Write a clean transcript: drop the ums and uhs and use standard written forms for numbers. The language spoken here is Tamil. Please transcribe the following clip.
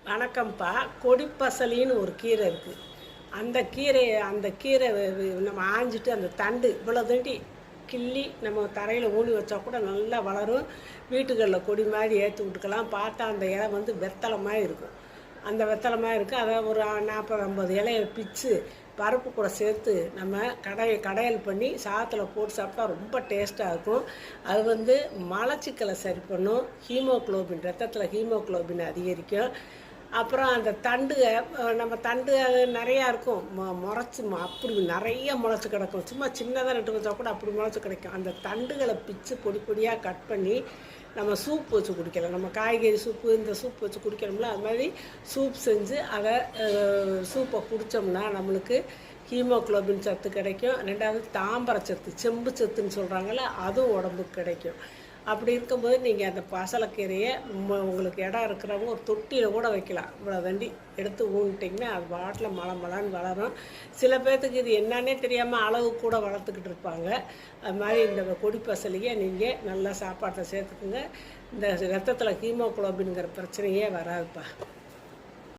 வணக்கம்ப்பா. கொடிப்பசலின்னு ஒரு கீரை இருக்குது. அந்த கீரை நம்ம ஆஞ்சிட்டு அந்த தண்டு இவ்வளோ தண்டி கிள்ளி நம்ம தரையில் ஊனி வச்சா கூட நல்லா வளரும். வீட்டுகளில் கொடி மாதிரி ஏற்றி விட்டுக்கலாம். பார்த்தா அந்த இலை வந்து வெத்தலை மாதிரி இருக்கும். அந்த வெத்தலை மாதிரி இருக்குது. அதை ஒரு 40-50 இலையை பிச்சு பருப்பு கூட சேர்த்து நம்ம கடையல் பண்ணி சாதத்தில் போட்டு சாப்பிட்டா ரொம்ப டேஸ்ட்டாக இருக்கும். அது வந்து மலச்சிக்கலை சரி பண்ணும். ஹீமோக்ளோபின், ரத்தத்தில் ஹீமோக்ளோபின் அதிகரிக்கும். அப்புறம் அந்த நம்ம தண்டு அது நிறையா இருக்கும். முளைச்சி அப்படி நிறைய முளைச்சி கிடக்கும். சும்மா சின்னதாக நட்டு வச்சா கூட அப்படி முளைச்சி கிடைக்கும். அந்த தண்டுகளை பிச்சு பொடி பொடியாக கட் பண்ணி நம்ம சூப் வச்சு குடிக்கலாம். நம்ம காய்கறி சூப்பு, இந்த சூப் வச்சு குடிக்கணும்ல, அது மாதிரி சூப் செஞ்சு அதை சூப்பை குடித்தோம்னா நம்மளுக்கு ஹீமோக்ளோபின் சத்து கிடைக்கும். ரெண்டாவது தாம்பர சத்து, செம்பு சத்துன்னு சொல்கிறாங்கள்ல, அதுவும் உடம்புக்கு கிடைக்கும். அப்படி இருக்கும்போது நீங்கள் அந்த பசலைக்கீரையை உங்களுக்கு இடம் இருக்கிறவங்க ஒரு தொட்டியில் கூட வைக்கலாம். இவ்வளோ தண்டி எடுத்து ஊனிட்டிங்கன்னா அது பாட்டில் மலன்னு வளரும். சில பேர்த்துக்கு இது என்னன்னே தெரியாமல் அளவு கூட வளர்த்துக்கிட்டு இருப்பாங்க. அது மாதிரி இந்த கொடி பசலையை நீங்கள் நல்லா சாப்பாட்டில் சேர்த்துக்குங்க. இந்த ரத்தத்தில் ஹீமோக்ளோபின்ங்கிற பிரச்சனையே வராதுப்பா.